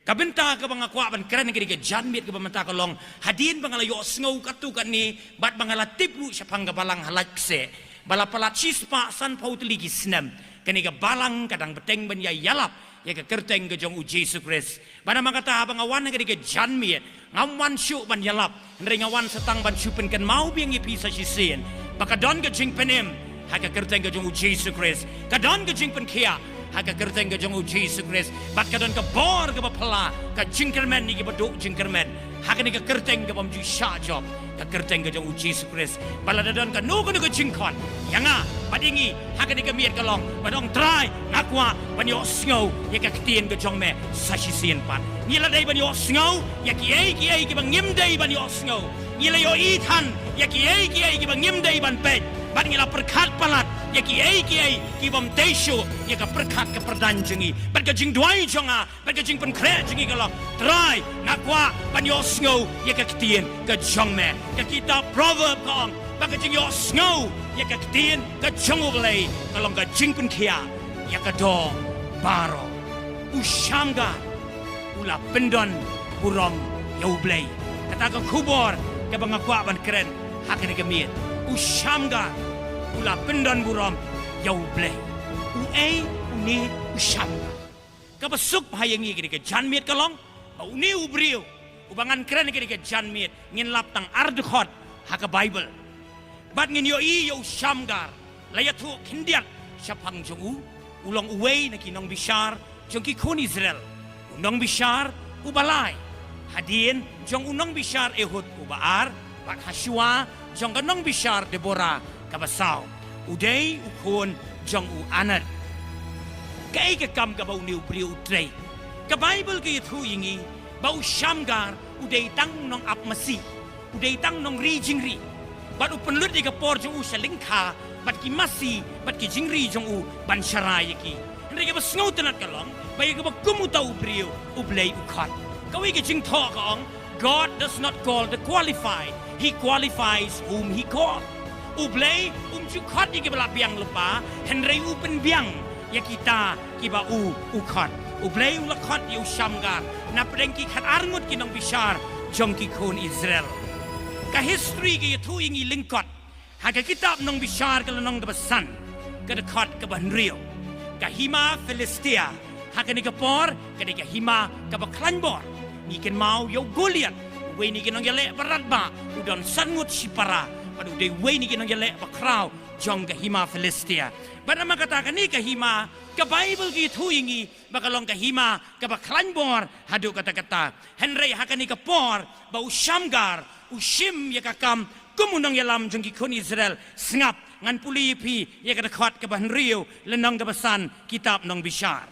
Kabenta ka mga kwa ban kran ka janmit ka bamanta ka long hadin bangalayo sngow katu kan ni bat bangalatip lu siya panggabalang halakse balapalat sispa san pautli gisnam kaniga balang kadang beteng ban ya yalap ya ka kerteng ka jong u Jesus Christ bana makata bangawan ka janmit ngawan syu ban yalap ngawan setang ban syupen kan mau biang ipisa sisien baka don ka jing penem haka kerteng ka jong u Jesus Christ kadon ka jing pen kia haka kerteng ka jong u Jesus Christ bat kadon ka bor ka bapala ka jingkermen ni ka baduk jingkermen haka ni ka kerteng ka bam ju sha job ka kerteng ka jong u Jesus Christ baladadon ka no ka jingkon yanga padingi haka ni ka miet ka long badong try ngakwa ban yo sngow ya ka ktien ka jong me sasisien pan nila dai ban yo sngow ya ki ai ki bang ngim dai ban yo sngow nila yo ithan ya ki ai ki bang ngim dai ban pet ban ngila perkat palat ya ki ai ki bam teisho ya ka perkat ka perdanjengi ban ka jing duai jonga ban ka jing pen kre jengi ka long try ngakwa ban yo sngow ya ka ktien ka jong me ka kita proverb kong ban ka jing yo sngow ya ka ktien ka jong oblay ka long ka jing pen kia ya ka do baro ushamga ula pendon burom yaublay kata ka kubor ka bangakwa ban kren hakani ka miet ushamga ula pendon burom yaublay uni ushamga ka basuk hayangi kini ka janmiet ka long uni ubriu ubangan kren kini ka janmiet ngin laptang ardkhot haka bible bat ngin yo yo shamgar layatu kindiat syapang jongu ulong uway na kinong bishar jong ki kun Israel unong bishar ubalay hadien jong unong bishar ehud ubaar bat haswa jong kanong bishar Deborah kabasaw uday ukun jong u anad kay ka kam ka bau niu priu trey ka bible ka yathu yingi bau shamgar uday tang nong apmasi uday tang nong ri bat upenlut di ka por jong u salingka bat ki masi bat ki jingri jong u ban sharay ki hindi ka basngaw tanat ka long bay ka bagkumutaw priu ublay ukat kawi ka jing to ka ong God does not call the qualified he qualifies whom he called ublay jukot di kibala biang lepa henry upen biang ya kita kiba ukat ublay ulakot yu shamgar na pedengki khat arngut kinong bishar jong ki kun Israel ka history ki yatu ingi lingkot haka kitab nong bishar ka lanong gabasan ka dekot ka banrio ka hima Philistia haka ni kapor ka ni ka hima ka baklanbor ni ken mau yo Goliath we ni kinong yale baratba udon sangut sipara padu de we ni kinong yale bakraw jong ka hima Philistia bana makatakan ni ka hima ka Bible ki tuingi bakalong ka hima ka baklanbor hadu kata-kata henry haka ni kapor ba ushamgar ushim ya kakam kumunang yalam jong ki kun Israel sngap ngan pulipi ya kadakot ka banrio lenong gabasan kitab nong bishar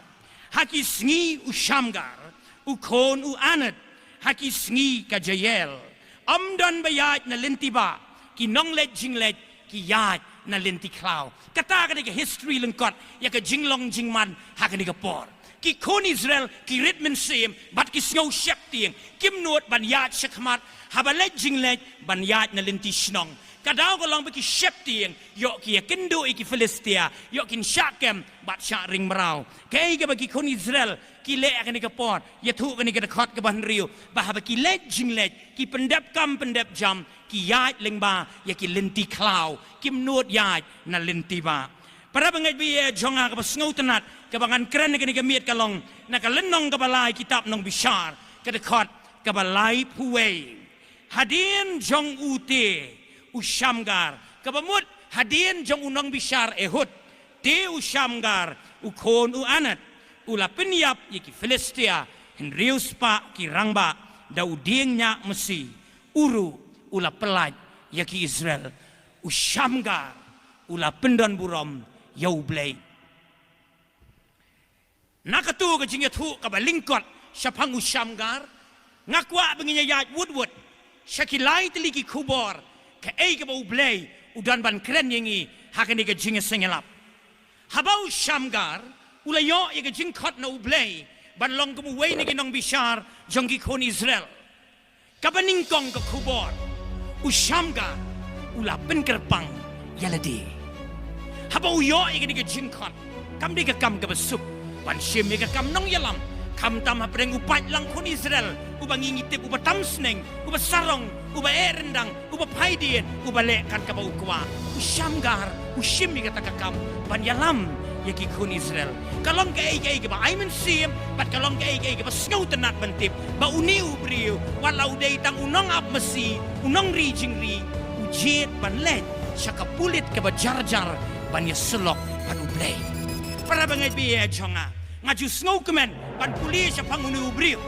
haki sngi ushamgar ukon u anat haki sngi ka Jael amdan bayat na lintiba ki nong let jinglet ki yat na linti klaw kata ka ni history lengkot ya ka jinglong jingman haka ni por ki kun Israel ki ritmen sim bat ki sngaw shep tieng kim nuot ban yat shakmat habalet jinglet ban yat na linti snong kadaw ko lang baki shep tieng yo ki kendo iki Philistia yo kin shakem bat sha ring maraw kay ka bagi kun Israel ki le ka ni ka por ya thu ka ni ka khot ka ban rio ba baki let jinglet ki pendap kam pendap jam ki yat lengba ya ki linti klaw kim nuot yat na linti ba para bangai bi jonga ka basngaw tanat ka bangan kren ka ni ka miet kalong na ka lenong ka balay kitab nong bishar ka khot ka balay puway hadin jong ute ushamgar kabamut hadin jong unong bishar ehud te ushamgar ukon u anat ula penyap yaki Philistia henrius pa ki rangba dauding nya mesi uru ula pelaj yaki Israel ushamgar ula pendon burom yaublay nakatu ka jingya thu ka balingkot syapang ushamgar ngakwa benginya yat woodwood syakilai teliki kubor ka ay ka baublay udan ban kren yengi hakani ka jinga sengelap habau shamgar ulayo ya ka jingkot na ublay ban long kumuway ni kinong bishar jongki kon Israel kabaningkong ka kubor ushamgar ula penkerpang yaladi habau yo ya ka jingkot kam di ka kam ka basup ban shim ya ka kam nong yalam Kam tam hapreng upat lang kon Israel uba ngingitip uba tamsneng uba sarong uba erendang uba paidien uba lekan ka ba ukwa ushamgar ushim mi kata kam banyalam yaki kon Israel kalong ka ay ba ay men sim bat kalong ka ay ba snow tenat bentip ba uniu brio walau day tang unong ap mesi unong rijing ri ujiet banlet syaka pulit ka ba jar-jar ban yaselok panublay para bangay biye jonga ngaju snow kemen ban puli siya pangunu brio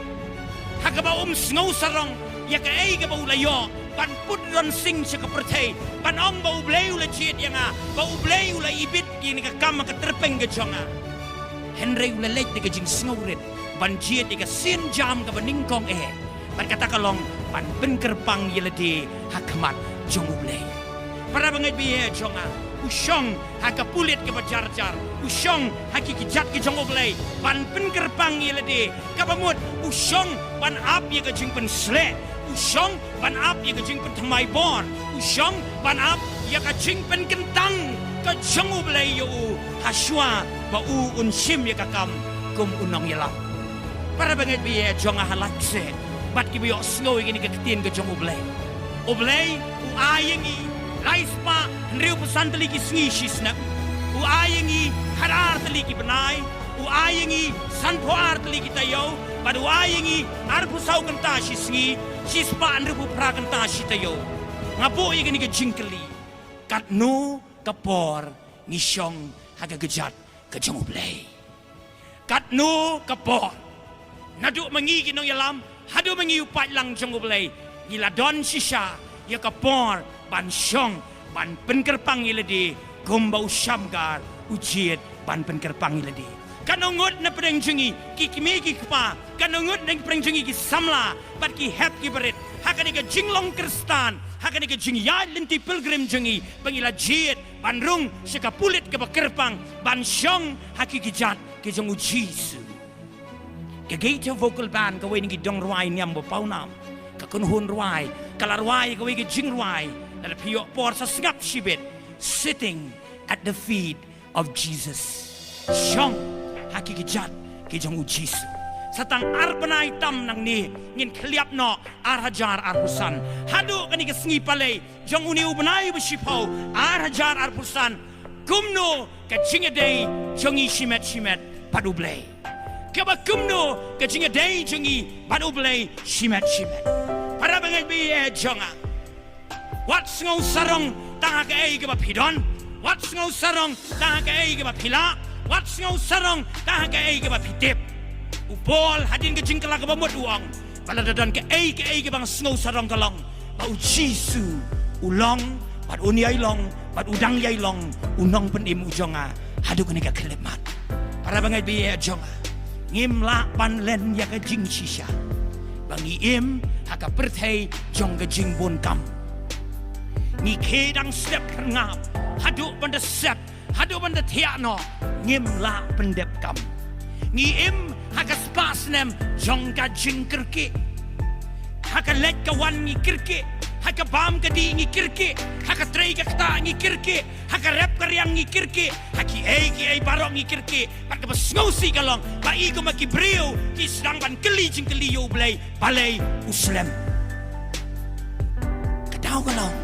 hagaba snow sarong ya ka ay ba ulayo ban pudron sing siya ka pertay ban ong ba ublay ula jiet yang ba ublay ula ibit kini ka kama ka terpeng ka jonga Henry ula late di ka jing snow red ban jiet di ka sin jam ka baningkong ban kata kalong ban benkerpang yeladi hakamat jong ublay para bangay biye jonga usyong haka pulit ke bajar-jar usyong haki kijat ke jong oblay ban penkerpang yelade kabamut usyong ban ap ye ke jing pen sle usyong ban ap ye ke jing pen thamai bor usyong ban ap ye ke jing pen kentang ke jong oblay yo haswa ba unsim ye kakam kum unong yelam para banget biye jonga halakse bat ki biyo snow ini ke ketin ke jong oblay u ayengi Laispa Henriu pesan teliki sengi sisnak ayengi harar teliki benai ayengi sanpoar teliki tayo pada ayengi arpusau kenta sengi sispa Henriu pra kenta tayo ngapo ye ke jingkeli katno kapor ngisyong haga gejat ke jongoblay katno kapor nadu mengi kinong yalam hadu mengi upat lang jongoblay gila don sisha ya kapor ban syong ban penkerpang iladi gombau syamgar ujiet ban penkerpang iladi kanongut na pedang jengi kikimi kikpa kanongut na pedang jengi ki samla bat ki hep ki berit hakani ka jinglong kristan hakani ka jing yad linti pilgrim jengi bangila jiet ban rung sika pulit ka bakerpang ban syong haki kijat ki jong ujisu ka gate vocal band ka weni ki dong ruai nyam bo paunam ka kunhun ruai kalar ruai ka weni ki jing ruai dan piyok por sa singap shibit sitting at the feet of Jesus syong haki kijat ki jong ujisu satang arpanay tam nang ni ngin kliap no arhajar arpusan hadu kani kesengi palay jong uni ubanay besipaw arhajar arpusan kumno ka jingaday jongi shimet padublay kaba kumno ka jingaday jongi padublay shimet para bangay biye jonga wat sngau sarong tanga ka ay ka pidon wat sngau sarong tanga ka ay ka pila wat sngau sarong tanga ka ay ka pitip upol hadin ke jingkala ke bamut uang baladadan ke ai bang snow sarong kalong bau jisu ulong pat uniai long pat udang yai long unong penim ujonga hadu kene ka kelemat para bangai biya jonga ngimla pan len ya ka jing shisha bangi im haka perthai jong ka jing bon kam ni kedang step ngap hadu banda sep hadu banda thiano ngimla pendep kam ngi im haka spasnem jongka jingkerke haka let kawan ngi kirke haka bam kadi ngi kirke haka trei ka kta ngi kirke haka rap karyang ngi kirke haki ai barong ngi kirke pat ka besngausi kalong ba igo maki brio ki sedang ban keli jingkeli yo blay balai uslem kadau kalong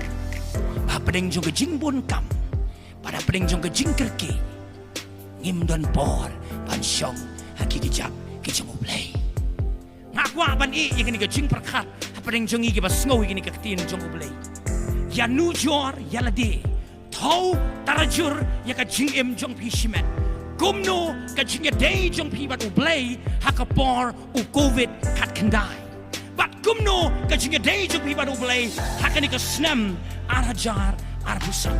ba pedeng jong jingbon kam pada pedeng jong jingkerke ngim don por ban syong haki kijak kijong ublay ngakwa ban i yang ni jing perkat apeng jongi ke basngau ini ke tin jong ublay ya nujor ya lade tau tarajur ya ka jing em jong pishimet gumno ka jing day jong pi bat ublay hakapor u covid kat kendai bat gumno ka jing day jong pi bat ublay hakani ka snem arajar arbusan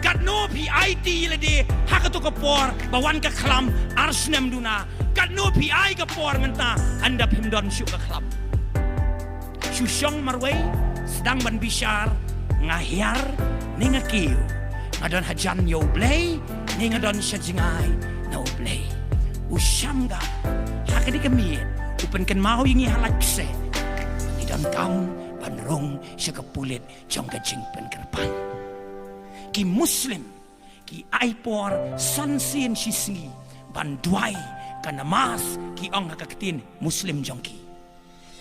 kat no pi IT lade hakatu kapor bawan ka klam arsnem duna kat no pi ai kapor ngenta anda pimdon syuk ka klam syusyong marway sedang ban bishar ngahiar ninga kiu ngadon hajan yo blay ninga don syajingai no blay usyamga hakadi kemiet upen ken mau yingi halakse idon kam banrong syakapulit jong ka jingpen kerpan ki muslim ki aipor sansin sisngi ban duai kan namas ki ong hakaketin Muslim jongki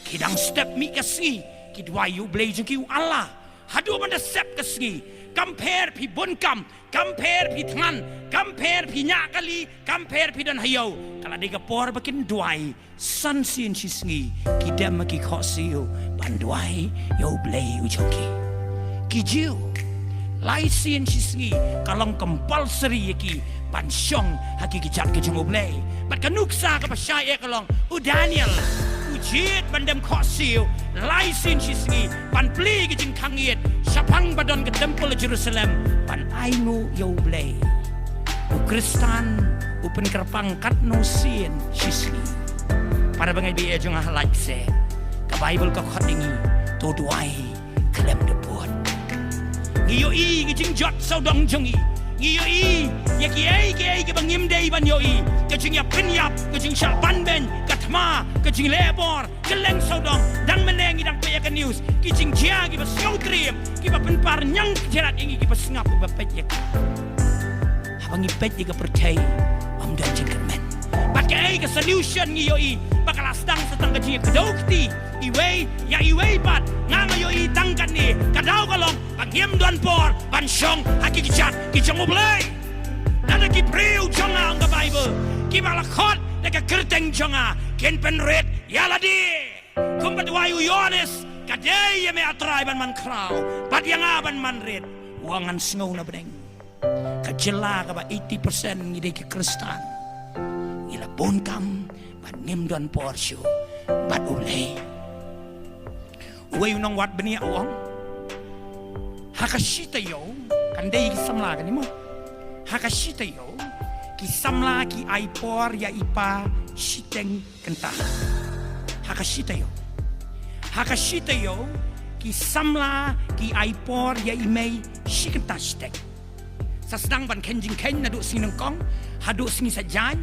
kidang step mi kasngi ki dwai yu blei jongki Allah hadu man step kasngi compare pi bonkam compare pi than compare pi nyakali compare pi dan hayau kala de kapor bakin dwai san sin chisngi ki dem ki khosiu ban dwai yu blei u jongki ki jiu lai sin chisngi kalong compulsory ki ban syong haki ki chat ki jong oblei bat kanuksa ka pasya kalong u Daniel jit bandam khosiu lai sin chisngi pan pli ki jing khangiet sapang badon ke temple Jerusalem pan aingu yo blei u Kristan u penkerpang kat no sin chisngi para bangai bi ejong halak se ka Bible ka khodingi to duai klem de pot ngiyo i ki jing jot so dong jongi ngiyo i ya ki bangim dei ban yo i ke jing ya pin yap ke jing sha ban ben ma ke jing lebor ke leng sodong dang meneng idang pe ka news ki jing jia ki ba sou trim ki ba pen par nyang jerat ingi ki ba sngap ba pet ya habang ipet ka percaya am dan jengkermen bat ke ai ka solution ngi yo i bakal astang setang ke jing kedokti iwei pat ngang yo i tangkan ni kadau kalong pangiem don por ban syong haki ki chat ki jong oblei nada ki priu jonga ang ka Bible ki balakot deka kerteng jonga ken penret yaladi kumbat wayu yones kadai me atrai ban man krau bat yang aban man red wangan sngau na bedeng kajela ka ba 80% ngide ke Kristan ila bonkam ban ngem don porsio bat ulei wayu nong wat benia uang hakashita yo kandai ki samla kan mo hakashita yo ki samla ki aipor ya ipa shiteng kenta hakashita yo ki samla ki aipor ya imei shikenta shiteng sasdang ban kenjing ken na do sineng kong hadu singi sajai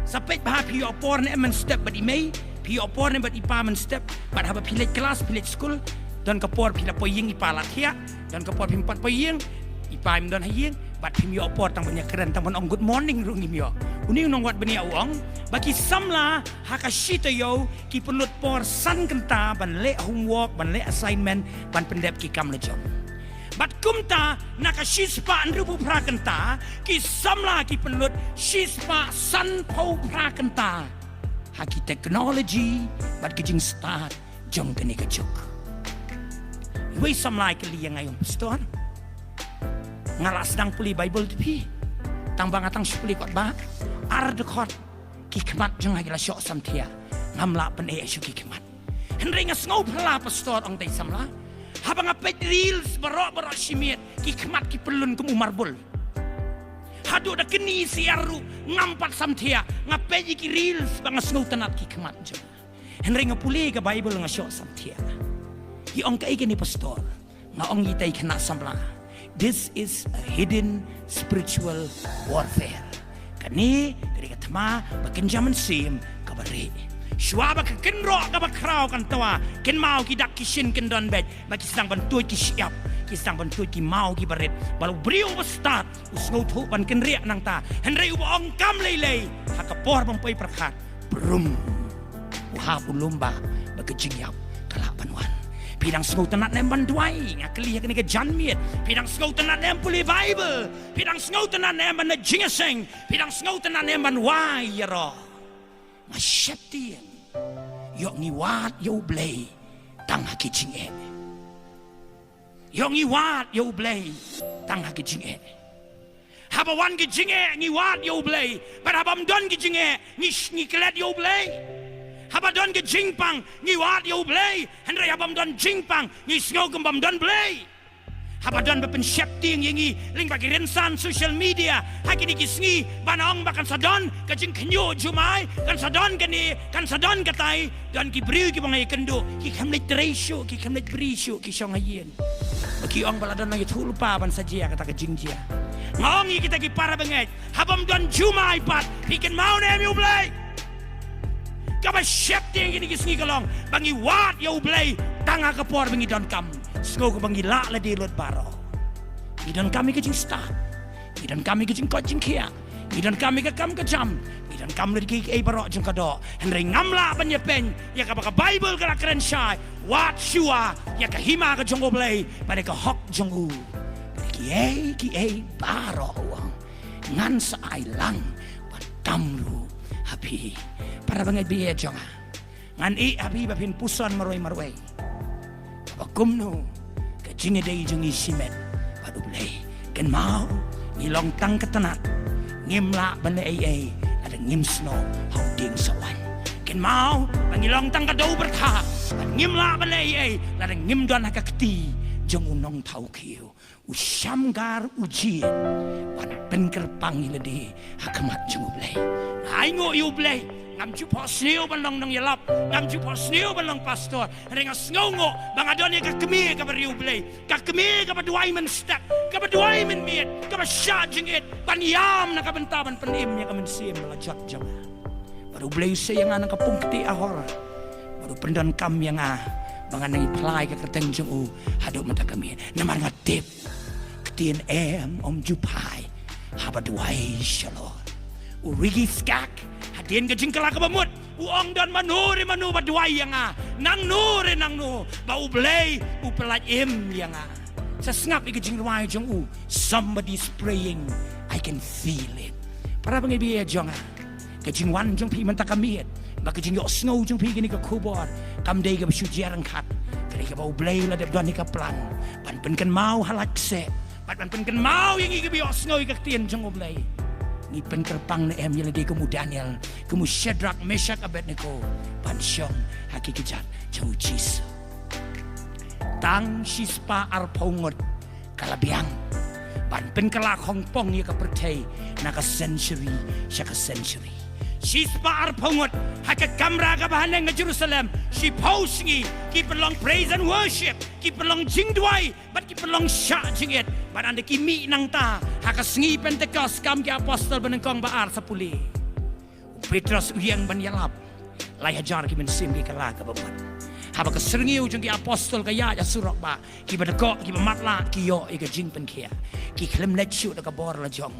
sapet bah pi opor ne men step bat imei pi opor ne bat ipa men step bat haba pilet kelas pilet school dan kapor pila poying ipa latia dan kapor pimpat poying ipa im don haying bat pim yo opor tang banyak keren tang on good morning rung yo uni nong wat benia uang bagi samla hakashita yo ki pelut por san kenta ban le homework ban le assignment ban pendep ki kam lejong bat kumta nakashispa anrubu prakenta ki samla ki pelut shispa san pau prakenta haki teknologi bat ki jing start jong kene kecuk iwei samla ki liang ayong pastor ngalas dang puli Bible tepi tang bangatang sepuli kot ba ar de kot ki kemat jeng agi la syok samtia ngamla pen e syuk ki kemat henry ngasngau pala pastor ong dei samla habang apet reels barok simit ki kemat ki pelun kemu marbul hadu da keni siaru ngampat samtia ngape ki reels bang ngasngau tanat ki kemat jeng henry ngapuli ke Bible ngasyok samtia ki ong kai ni pastor nga ong itai kena samla. This is a hidden spiritual warfare. Kani ketika tema bakin zaman sim kabari. Shwaba ke kenro ka bakrau kan tawa ken mau ki dak kishin ken don bet bagi sedang bantu ki siap ki sedang bantu ki mau ki baret balu brio start usngau thu ban ken riak nang ta henry u ong kam lei hakapor bampai perkat brum uha ulumba bagi jingyap kalapan wan pidang sengau tenat nem banduai ngakli yakni ke janmiet pidang sengau tenat nem puli Bible pidang sengau tenat nem ban jingeseng pidang sengau tenat nem ban wai yaro masyaptien yok ngiwat yo blei tang haki jinge yok ngiwat yo blei tang haki jinge habawan ki jinge ngiwat yo blei bar habam don ki jinge ngi kelet yo blei habadon ke jingpang ngi wat yo blei henry habam don jingpang ngi sngau kembam don blei habadon bepen syapting yengi ling bagi rensan social media haki di kisngi banong bakan sadon ke jing kenyo jumai kan sadon keni kan sadon katai dan ki briu ki bangai kendo ki kamlet ratio ki kamlet brisho ki songayen bagi ong baladon ngi tulpa ban sajia kata ke jingjia ngongi kita ki para benget habam don jumai pat ikan mau nem yo blei kaba syapting ini kisngi kalong bangi wat yo blei tanga kapor bangi don kam sngau ko bangi la la di lot baro idon kami ke jing start idon kami ke jing ko jing kia Midan kami ke kam ke jam. Midan kam le ki ai barok jong kadok. Henry ngamla ban ye pen ya ka baka Bible ka keren syai. Wat shua ya ka hima ka jong oblay pada ka hok jong u. Ki ai barok wang. Ngan sa ai lang patamru happy. Para bangai biye jong. Ngan I happy bapin pusan maroi. Bakum no ka jinge dei jong isimet padu blay. Ken mau ngilong tang ketenat. Ngimla bane ai ada ngim snow hau ding sawan ken mau pangilong tang ka dau berkha ngimla bane ai ada ngim don ka kti jong unong thau khiu usyamgar ujien pan penker pangilade hakamat jong blai ai ngo yu blai ngam chu po sneu balong nang yalap ngam chu po sneu balong pastor renga sngongo bang adone ka kemi ka bariu blai ka kemi ka baduai men stak ka baduai men miet ka ba shajing it paniam na ka bentaban panim nya ka men sim melajak jam baru blai sayang ana ka pungti ahor baru pendan kam yang bang anai plai ka keteng jong u hadu mata kemi namar ngatip ketien om jupai habaduai shalom urigi skak hadien ke jingkala ke bamut uang dan manu baduai yang nang nu bau blay pelat yang sesengap ke jingruai jong u somebody spraying I can feel it para pengebi jong ke jingwan jong pi menta kamiet ba ke jingyo snow jong pi gini ke kubor kam dei ke sujarang kat kali ke bau blay la deb doni ke plan pan pen mau halakse pan pen mau yang ke bi snow ke tien jong u blay ni penkerpang na yang di kamu Daniel kamu Shadrach Meshach Abednego pansyong hakikijat jauh Jisu tang sispa arpongot kalabiang pan penkelak hongpong ya kepertai naka century syaka century sispa arpongot haka kamra ka bahaneng ke Jerusalem si pausingi ki pelong praise and worship ki pelong jingdwai but ki pelong syak jingit but anda kimi nang ta haka sengi Pentecost kam ki apostol benengkong baar sapuli Petrus uyang ban yalap lai hajar ki mensim ki kala ka babat haba ka serengi ujung ki apostol ka ya surok ba ki badekok ki matla ki yo ke jing pen kia ki klem let shoot ka bor la jong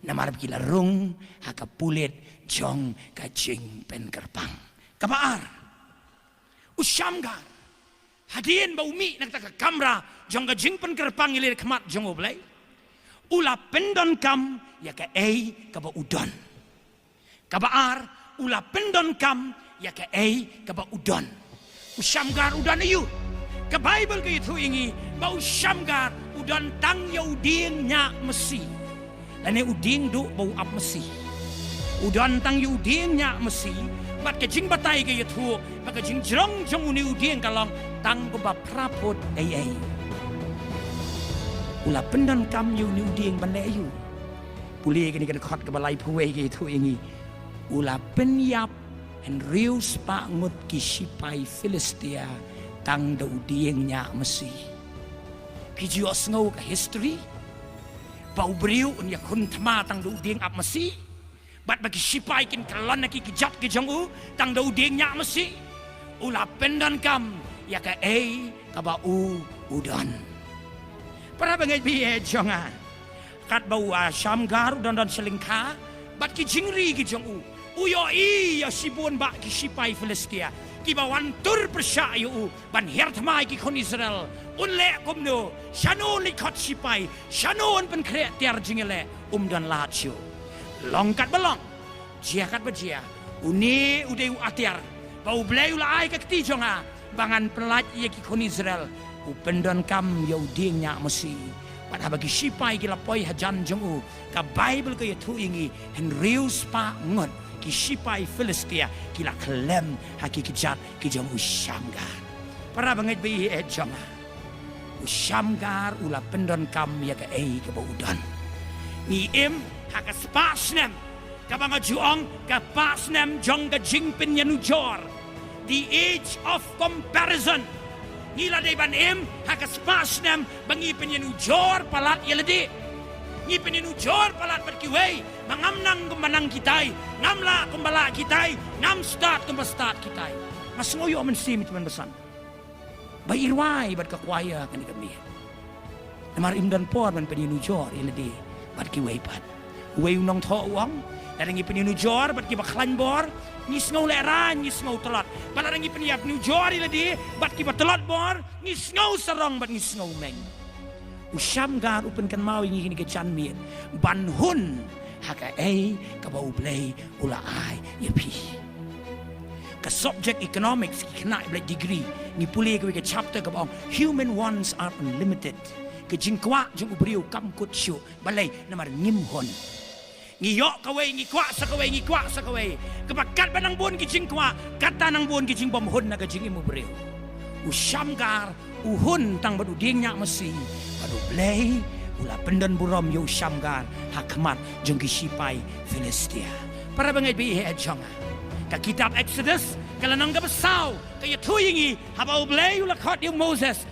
namarap ki larung haka pulit jong ka jing pen kerpang ka baar usyamgar hadien ba umi nagtaka kamera jong ka jing pen kerpang ilir kemat jong oblay ula pendon kam ya ka ei ka ba udon ka baar ula pendon kam ya ka ei ka ba udon usyamgar udon ayu ka Bible ka itu ingi ba usyamgar udon tang ya uding nya mesi lane uding du bau ap mesi udon tang ya uding nya mesi bat ka jing batai ka itu ba ka jing jrong jong uni uding kalong tang ko ba prapot ei ula pendan kam yu ni uding bandai yu puli kini kan khot ke balai puwe ke itu ingi ula penyap en rius pa ngut ki sipai Filistia tang da uding nya mesi ki jios ngau ka history pau briu un ya kun thma tang da uding ap mesi bat bagi sipai kin kalon ki jat ki jongu tang da uding nya mesi ula pendan kam ya ka ka ba udon para bangai biye jonga kat bau Syamgar dan selingkah bat ki jingri ki jong uyo ya sibun ba ki sipai Filistia ki bawan tur persyayu ban hertmai ki kon Israel unle komno shano likot sipai shano pen kreatiar jingele dan lacio longkat belong jiakat bejia uni udeu atiar bau bleu la ai ka kti jonga bangan pelat ye ki kon Israel upendon kam yaudingnya mesi pada bagi sipai gila poi hajan jongu ka Bible ka yatu ingi henrius pa ngot ki sipai Filistia kila klem hakikijat ki jongu Syamgar para banget bi jonga Syamgar ula pendon kam ya ka ke baudan ni haka spasnem ka banga juong ka pasnem jong ka jingpin yanujor the age of comparison ngila day ban haka spasnem bangi penyenujor palat yeledi ngi penyenujor palat berkiway mangamnang kumanang kitay ngamla kumbala kitay ngam start kitay mas ngoyo man simit man basan bayirway bat kakwaya kani kami namar imdan por man penyenujor yeledi bat kiway pat uwe unong tho uang darangi peninu jor bat ki baklan bor ngis ngau leran ngis ngau telat balarangi peniap nu jor iladi bat ki telat bor ngis ngau sarong bat ngis ngau meng usyam gar upen kan mau ngi ni ke chan miet ban hun haka ka bau play ula ai ye pi ka subject economics ki kena black degree ni pulih ke chapter ka bang human wants are unlimited ke jingkwa jung ubriu kam kut shu balai namar ngim hon ngi yo kawe ngi kwa sa kawe ke bakat banang bon ki jingkwa kata nang bon ki jing bom hon na ka jing im ubriu usyam gar uhun tang badu ding nya mesi badu play ula pendan buram yo syamgar hakmat jung ki sipai Filistia para bangai bi he jonga ka kitab Exodus kala nang ka besau ka ya tuyingi habau blay ula khot yung Moses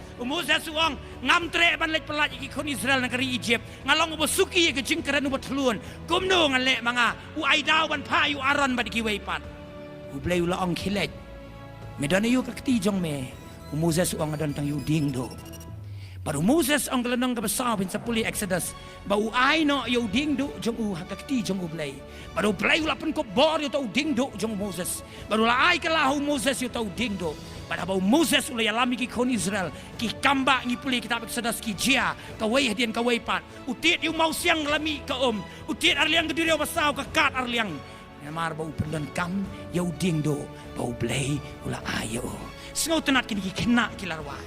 uang ngam tre ban lek pelat iki kon Israel negeri Egypt ngalong ubo suki ke jingkran ubo tluon kumno ngale manga u aidau ban pa yu aron bad ki weipat u blay ula ong khilet medana yu ka kti jong me Moses uang adon tang yu ding do baru Moses ang kalanang kabasa bin sa puli Exodus bau ay no yo ding do jong u hakakti jong u blay baru blay ula pen ko bor yo tau ding do jong Moses baru la ay kalahu Moses yo tau ding do pada bau Moses ula yalami ki kon Israel ki kamba ngi puli kitab Exodus ki jia kawai hadian kawai pat utit yu mau siang lami ka utit arliang kediri basau ka kat arliang namar bau pendan kam yo ding do bau blay ula ayo sengau tenat kini ki kena kilarwai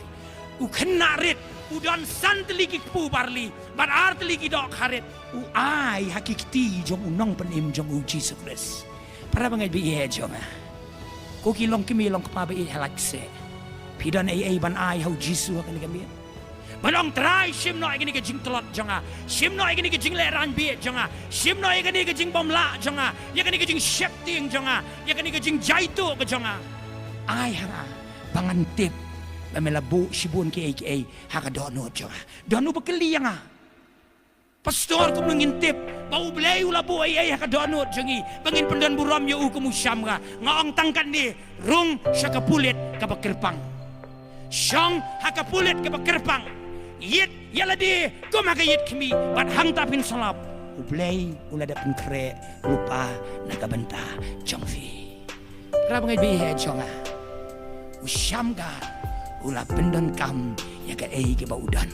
u kena rit udan san teliki pu barli bar ar teliki dok haret u ai hakikti jong unong penim jong u Jesus Christ para bangai bi ye jong ko ki long kimi long pa bi halakse pidan ai ban ai hau Jesus kan kami balong try sim no igini ke jing telot jonga sim no igini ke jing le ran bi jonga sim no igini ke jing bom la jonga ya gani ke jing shifting jonga ya gani ke jing jaitu ke jonga ai ha pangantip Melabu sibun ke haka dono jonga dono bekeli yang pastor kum ngintip bau blay ula bu haka dono jongi bangin pendan buram yo ku musyam ga ngaong tangkat ni rung syaka pulit ka bakirpang syang haka pulit ka bakirpang yit yala di kum haka yit kmi bat hang tapin salap blay ula da penkre lupa nakabenta jongfi kra bangai bi he jonga usyam ga ula pendan kam ya ka ke baudan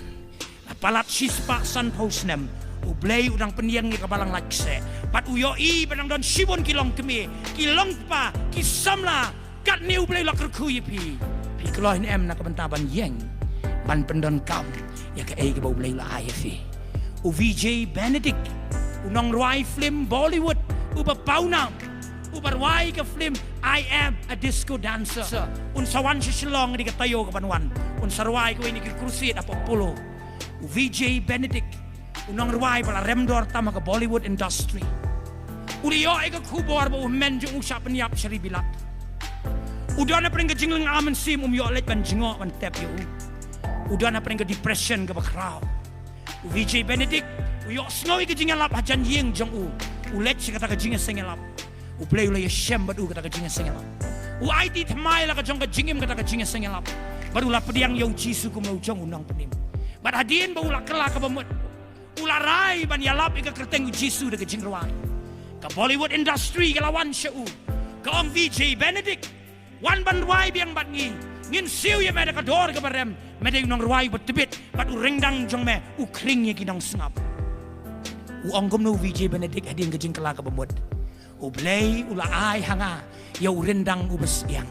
palat sispa san pausnem u blay udang peniang ke balang lakse pat uyo benang don sibon kilong kemi kilong pa kisamla kat ni u blay lakar kuyipi pi klohin em na kabentaban yeng ban pendan kam ya ka ke bau blay la ayafi u VJ Benedict unong ruai film Bollywood u bapauna ubarwai ke film I am a disco dancer sawan sisilong di katayo ke panwan sarwai ko ini ke crusade apa polo VJ Benedict unang ruai pala remdor tama ke Bollywood industry uliyo ke kubor ba menjung usap niap seri bilat udah na pring ke jingling amen sim yo let ban jingo ban tap yo udah na pring ke depression ke bakraw VJ Benedict yo snowy ke jingalap hajan yeng jong ulet si kata ke jinga sengelap uplay ula yeshem badu kata kajinga sengelap uaiti thamai la kajong kajingim kata kajinga sengelap baru la pediang yau jisu kum ujong unang penim bad hadin ba ula kela ka bamut ula rai ban yalap ika kerteng jisu de kajing ruang ka Bollywood industry kalawan syau ka ong VJ Benedict wan ban ruai biang bat ngi ngin siu ye meda ka dor ka barem meda unang ruai bat tebit bat urengdang jong me ukring ye kinang sengap uang kum no VJ Benedict hadin kajing kela ka bamut ublay ula ai hanga yau rendang ubes yang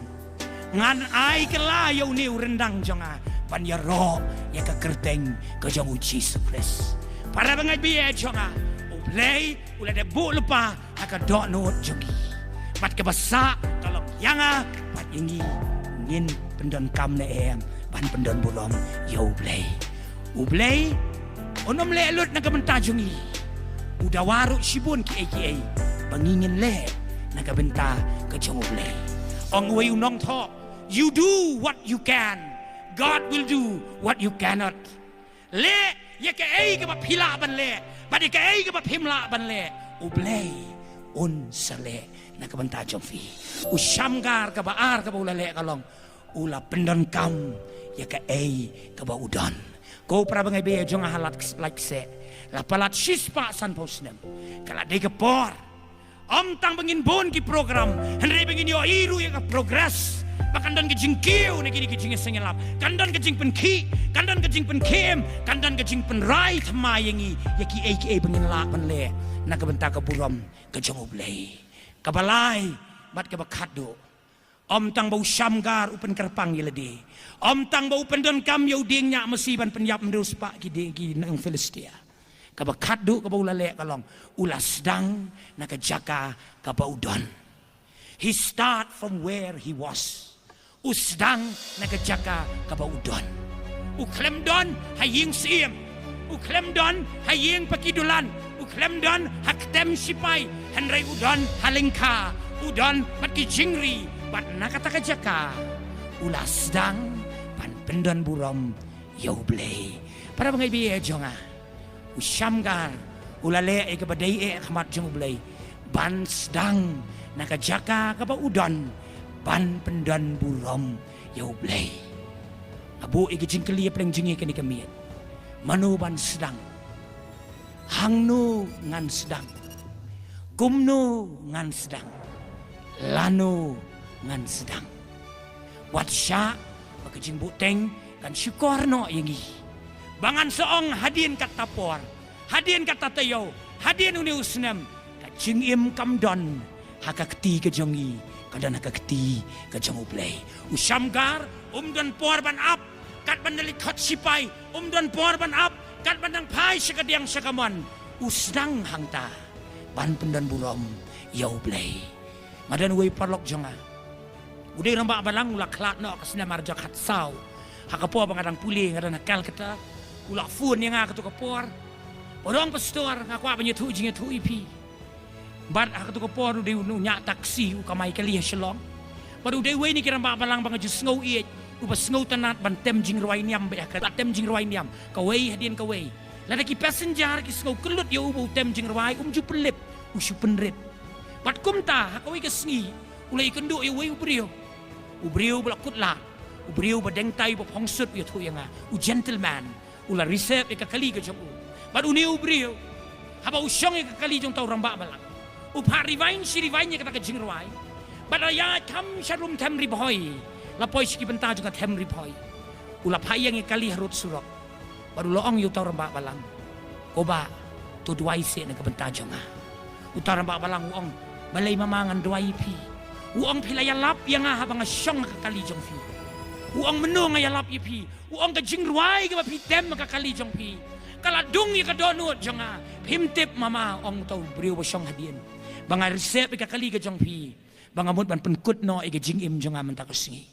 ngan ai kela yau ni rendang jonga pan ya ro ya ka kerteng ka jong Jesus Christ para bangai bi jonga ublay ula de bu lupa aka do no jongi pat ke basa kalau yanga pat ingi ngin pendon kam ne em ban pendon bulom yau ublay onom le lut na kamenta jongi udah waru sibun ki pangingin le nakabenta ke jongoble ong way unong tho you do what you can God will do what you cannot le ye ke ke pila ban le ba de ke ke pimla ban le ublay un sale nakabenta jongfi usyamgar ka baar ka ulale kalong ula pendon kam ye ke ba udan ko pra bangai be jong halat like se la palat shispa san posnem kala de kapor tang bangin bon ki program henry bangin yo iru ya progress bakandan ke jingkiu ne kini ke jing sengelap kandan ke jing penki kandan ke jing penkem kandan ke jing penrai thma yangi yaki aka bangin la panle na ka benta ka buram ka jongoblei ka balai bat ka bakado tang bau syamgar upen kerpang yelede tang bau pendon kam yo ding nya mesiban penyap mendus pak ki nang Filistia ka bakado ka bau lale kalong ulas dang na ka jaka ka bau don. He start from where he was. Usdang na ka jaka ka bau don. Uklem don haying siem. Uklem don haying pakidulan. Uklem don haktem sipai. Henry udon halingka. Udon matki jingri. Bat nakata ka jaka. Ulas dang pan pendon burom yoblei. Para mga ibiye jonga. Usyamgar ulale ke badai khmat jongoblei. Ban sedang naka jaka ka ba udon ban pendon burom yoblei. Abu igi jingkeli pleng jingi kani kamiet. Manu ban sedang. Hangnu ngan sedang. Gumnu ngan sedang. Lanu ngan sedang. Watsya bakijing buteng kan syukurno yangi. Bangan seong hadin kata por. Hadin kata tayo. Hadin uni usnam. Kajing im kamdon. Hakakti ke jongi. Kadan hakakti ke jongoblei. Usyamgar dan por ban up. Kat ban nalikat sipai. Dan por ban up. Kat ban nang pai sekadiang sekaman. Usdang hangta. Ban pendan burom. Yoblei. Madan wei parlok jonga. Udah rambak balang ulah klat no kasna marja khatsau. Hakapo bangadang puli ngadan nakal kata. Ulah fun yang aku tu kapor. Orang pastor ngaku apa nyetu jinge tu ipi. Bad aku tu kapor udah nyak taksi ukamai kali shalom. Baru udah we ni kira balang bang ju sngau iet. Upas sngau tanat ban tem jing roi niam be ka tem jing roi niam. Kawai hadian kawai. Lada ki passenger ki sngau kelut ya ubu tem jing roi ju pelip usu penrit. Bad kumta kawai ke sngi. Ulai kenduk ya we ubrio. Ubrio belakut lah. Ubrio badeng tai baphongsut ya tu yang gentleman. Ula reserve ka kali ke jomu. Baru ni ubrio. Haba usyong ka kali jong tau rambak balang. Upha rivain si rivainnya kata ke jingruai. Bada ya kam syarum tem ribhoi. Lapoi siki benta juga tem ribhoi. Ula payang kali harut surok. Baru loong yu tau rambak balang. Koba tu duai se na ke benta jonga. Utar rambak balang uong balai mamangan duai pi. Uong pilaya lap yang habang syong ka kali jong fi. Uang menung ay alap ipi. Uang ka jingruai ka pi tem ka kali jong pi. Kala dung ka donut jonga. Himtip mama ong tau brio basyong hadien. Banga resep ka kali ka jong pi. Banga mut ban penkut no ka jingim jonga mentakusingi.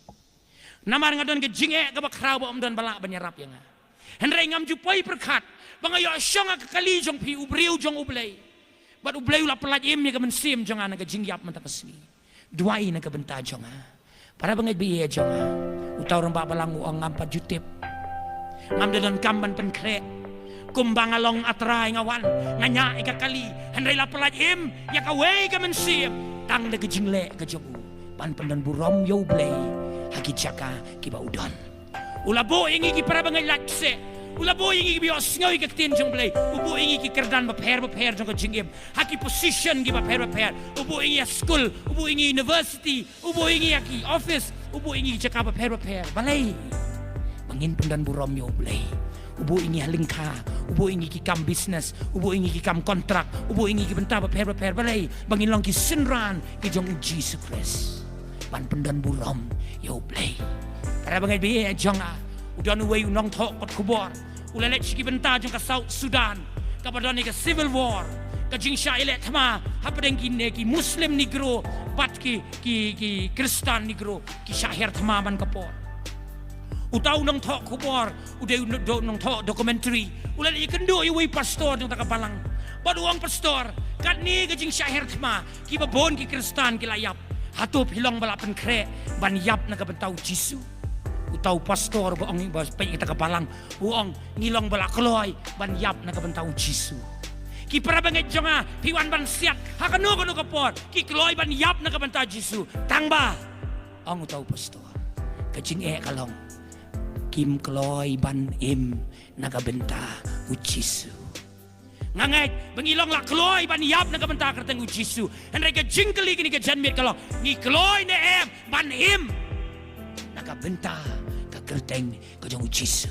Namar ngadon ka jinge ka bakraw ba don balak banyarap yang. Henry ngam jupoi perkat. Banga yo syong ka kali jong pi ubrio jong ublay. Bat ublay ula pelajim ya ka mensim jonga na ka jingyap mentakusingi. Duai na ka benta jonga. Para bangay biye jonga. Utaw rambak balang uang ngampat jutip. Ngam dadan kamban penkre. Kumbang along atray ngawan. Nganya ika kali. Henry la pelajim. Ya kaway ka mensim. Tang na kajingle ka jogu. Pan pandan burom yoblay. Hagi jaka kiba udon. Ulabo ingi ki para bangay lakse. Ulabo ingi ki bios ngaw ika tin jong blay. Ubo ingi ki kerdan baper jong ka jingim. Haki position ki baper. Ubo ingi ya school. Ubo ingi university. Ubo ingi ya ki office. Ubo ingi jaka baper. Balay. Bangin pandan burom yoblay. Ubo ingi halingka. Ubo ingi ki kam business. Ubo ingi ki kam kontrak. Ubo ingi ki benta baper. Balay. Bangin long ki sinran ki jong Jesus Christ. Pan pandan burom yoblay. Para bangay biye jonga. Udah nuway unong tok kot kubor. Ulalet siki benta jong ka South Sudan. Kapadon ka civil war. Ka jing sya ilet thama hapadeng ki Muslim negro bat ki Kristan negro ki syahir thama man kapor. Utaw nong tok kubor. Udah nong tok documentary. Ulalet ikendo iway pastor jong takapalang. Baduang pastor kat ni ka jing syahir thama ki babon ki Kristan ki layap. Hatup hilong balapan kre ban yap na kabentau Jisu. Utaw pastor boong pay kita kapalang uong ngilong bala kloy ban yap na kabentau Jisu. Ki para banget jonga piwan ban siak hakano kono kapor ki kloy ban yap na kabentau Jisu. Tangba ang utaw pastor kajing kalong kim kloy ban im na kabenta u Jisu. ngangai bangilong la kloi ban yap na kabanta kerteng u Jisu henry ka jingkeli kini ka janmit kalau ngi kloi ne em ban him na kabenta ka kerteng ka jong u Jisu.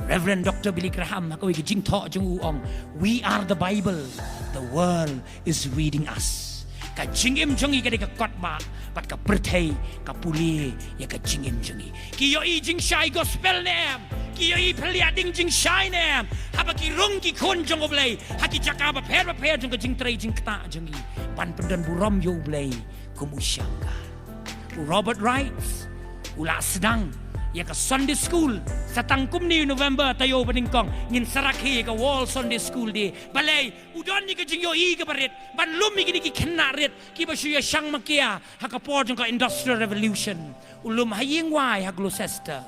Reverend Dr. Billy Graham ako ka jing tho jong u ong, we are the Bible, the world is reading us. Ka jingim jongi ka de ka kotba bat ka perthei ka puli ya ka jingim jongi ki yo i jing shai gospel ne em ki yo i phaliading jing shai ne em haba ki rung ki khon jong oblei haki jaka ba pher jong ka jing trei jing kta jongi pan pendan burom yo oblei kumusyangka. Robert Wright ula sedang ya ka Sunday school sa tangkum ni November tayo paningkong ngin sarakhi ka wall Sunday school di balay udon ni ka jingyo i ka barit ban lumi ki ki knarit ki ba shuya shang makia ha ka por jong ka industrial revolution ulum haying wai ha Gloucester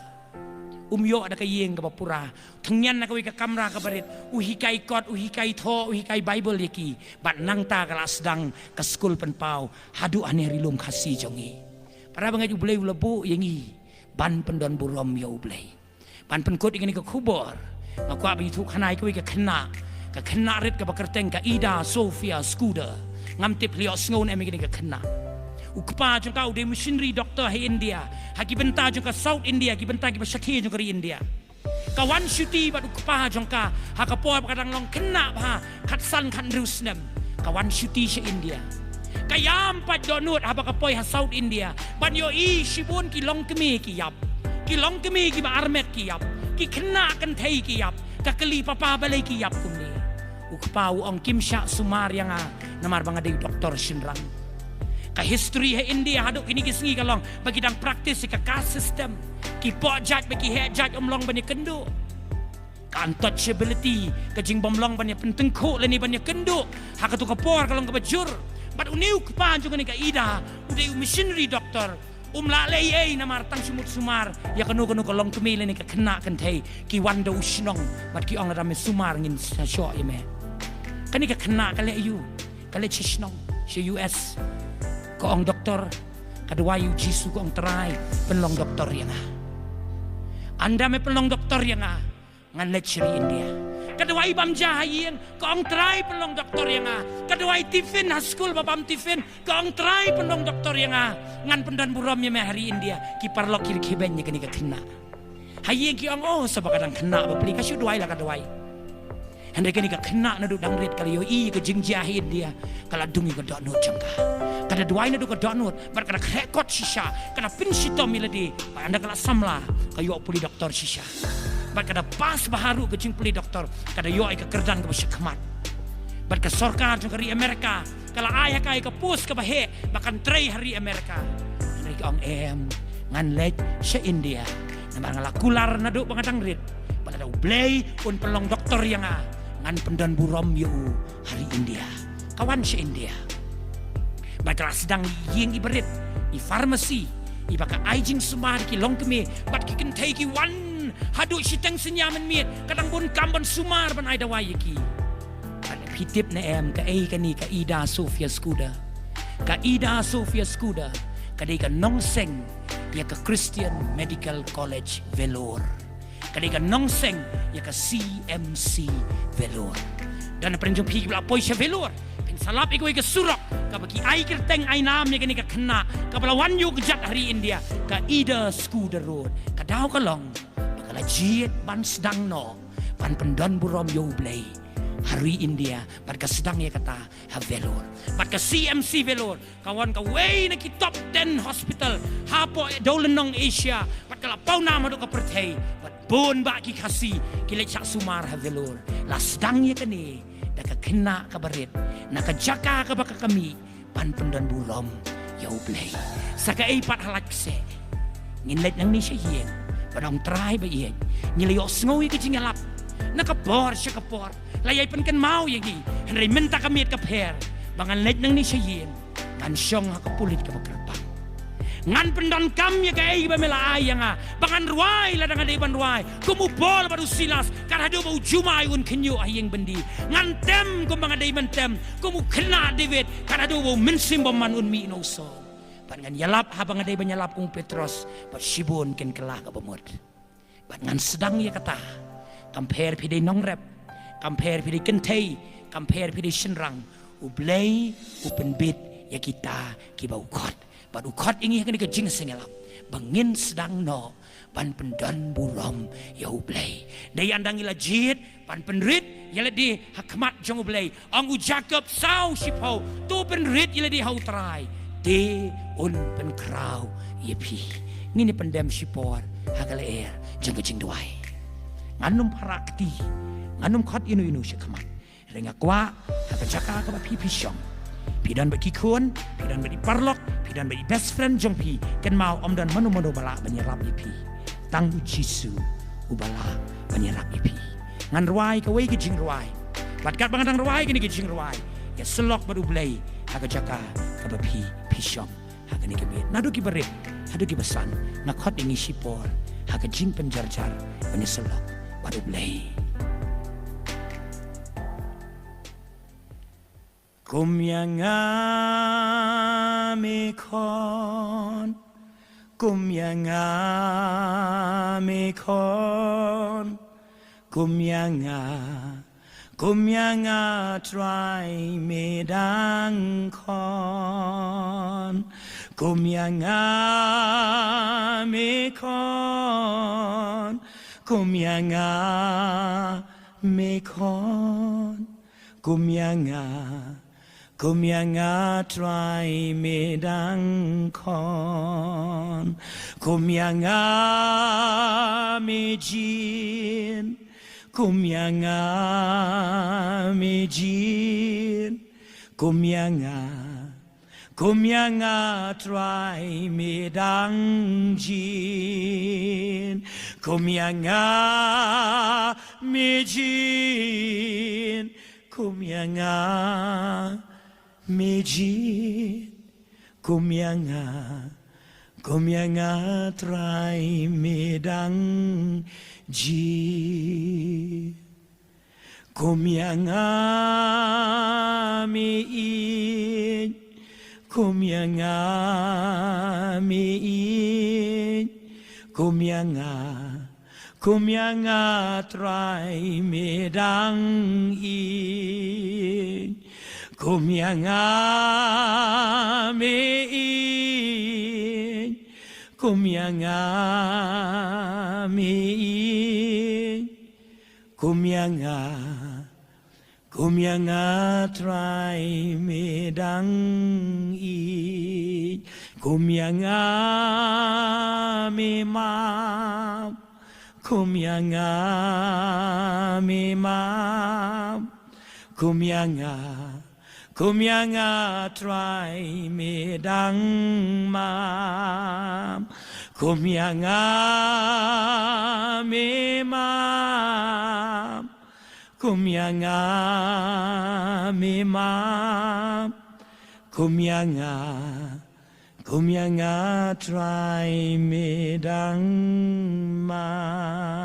umyo ada ka yeng ka papura thangyan na ka wi ka kamera ka barit uhikai kot uhikai tho uhikai Bible yaki bat nang ta ka lasdang ka school penpau hadu ane rilum khasi jongi para bangai ulai ulabu yengi ban pendon burom yo blay ban penkot ingin ka kubor ngakwa bi thu khanai ka wi ka khna rit ka bakerteng ka Ida Sophia Scooter ngamte plio sngon em ingin ka khna ukpa jong ka ude missionary doctor he India haki benta jong ka South India ki benta ki basakhi jong ka India kawan syuti bat ukpa jong ka hakapo kadang long khna ba khatsan khan rusnem kawan syuti se India kayam pat donut haba kapoy ha South India banyo i shibun ki long kemi ki yap ki ba armet ki yap ki khna kan thei ki yap ka kali papa balai ki yap kumni ukpau ong Kim Sha Sumar yang namar banga de doktor shinrang ka history he India hadu kini kisngi kalong bagi dang praktis ka caste system ki po judge bagi he judge omlong bani kendo ka untouchability ka jing bomlong bani pentengko leni bani kendo hakatu ka por kalong ka bajur but uniu kepan juga ni ka Ida udah missionary doctor la lei na martang sumar ya kanu kolong kemile ni ka kena kan thei ki wanda usnong bat ki ong rame sumar ngin sa sho yeme kani ka kena kale yu kale chisnong si US ko ong doktor kadua yu Jisu ko ong try penlong doktor yang anda me penlong doktor yang ngan lecture India kadua ibam jahayeng kong try penlong doktor yang kadua tifin haskul babam tifin kong try penlong doktor yang ngan pendan buramnya me hari India ki parlok kiri kibennya kini kena hayeng ki ong oh sebab kadang kena beli kasih duai lah kadua hendak kini kena nadu dangrit kali yo i ke jing jahi India kala dungi ke donut jangka kada duai nadu ke donut bar kada rekod shisha kada pinsito miladi anda kala samla kayo puli doktor shisha bat kada pas baharu ke jing puli doktor kada yo ai ke kerdang ke syakmat bat ke sorkar jong hari Amerika kala ayah kai ke pus ke bahe bahkan tray hari Amerika hari ong em ngan lej se India namar ngala kular nadu bangadang rit bat ada ublay pun pelong doktor yang ngan pendan burom yo hari India kawan se India bat kala sedang ying iberit i farmasi i baka aijing sumar ki longkeme bat ki kentai ki wan hadu sitang senyaman miet kadang bun kamban sumar ban aida wayaki ada pitip na em ka ai kani ka Ida Sophia Scooter kadai ka nongseng ya ka Christian Medical College Velor kadai ka nongseng ya ka CMC Velor dan perenjong pi bla poi se Velor pin salap iko ka surok ka bagi ai kerteng ai nam ya kani ka kena ka balawan yu kejat hari India ka Ida Scooter Road ka daw ka long bakala jiet ban sedang no pan pendon burom yo blay hari India bat ka sedang ya kata ha Velor bat ka CMC Velor kawan ka way na ki top 10 hospital hapo dolenong Asia bat kala pau nama do ka perthei bat bon ba ki khasi ki le chak sumar ha Velor la sedang ya kani da ka kena ka barit na ka jaka ka baka kami pan pendon burom yo blay saka ai pat halakse ngin let nang ni siya yen padang try ba yen ngiliyo sngoy ka jingalap nakapor siya kapor layay pan mau yagi henry menta kami at kapher bangan let nang ni siya yen kan siyong hakapulit ka magkarpang ngan pendon kam ya ka ay ba mela ay nga bangan ruay la nga deban ruay kumupol baru silas karado ba ujumay un kenyo ayeng bendi ngan tem kum mga deban tem kumu kena David karado ba mensim man un mi no so pan ngan yalap habang nga deban yalap kung Petros pat sibon ken kelah ka bamot pan ngan sedang ya kata compare pide nong rep compare pidi kentai compare pidi senrang ublay upenbit ya kita kiba ukot bad ukot ingi kan ke jing sengelap bangin sedang no pan pendan buram ya ublay dai andang ila jit pan penrit yala di hakmat jong ublay ang ujakap sau sipau tu penrit yala di hau trai de un pen krau yepi ngini pendem sipor hagale air jeng jing duai nganum parakti nganum khot inu syakamat renga kwa hakajaka ka pi pisyong pidan bagi kun pidan bagi parlok pidan bagi best friend jong pi ken mau om dan manu bala banyerap ipi tang jisu ubala banyerap ipi ngan ruai ka wei ke jing ruai bat kat bangadang ruai ke ni ke jing ruai ya selok baru blai hakajaka ka pi pisyong hakani ke bet nadu ki berit hadu ki besan ngakot ingi sipor hakajing penjarjar banyeselok baru blai kumyanga mekon kumyanga mekon kumyanga try medang kon kumyanga mekon kumyanga mekon kumyanga try medang kon kumyanga mejin kumyanga try medang jin kumyanga mejin kumyanga try medang ji kumyanga mein kumyanga try medang in kumyanga mein kumyanga try medang in kumyanga memam kumyanga try medang mam kumyanga memam kumyanga try medang mam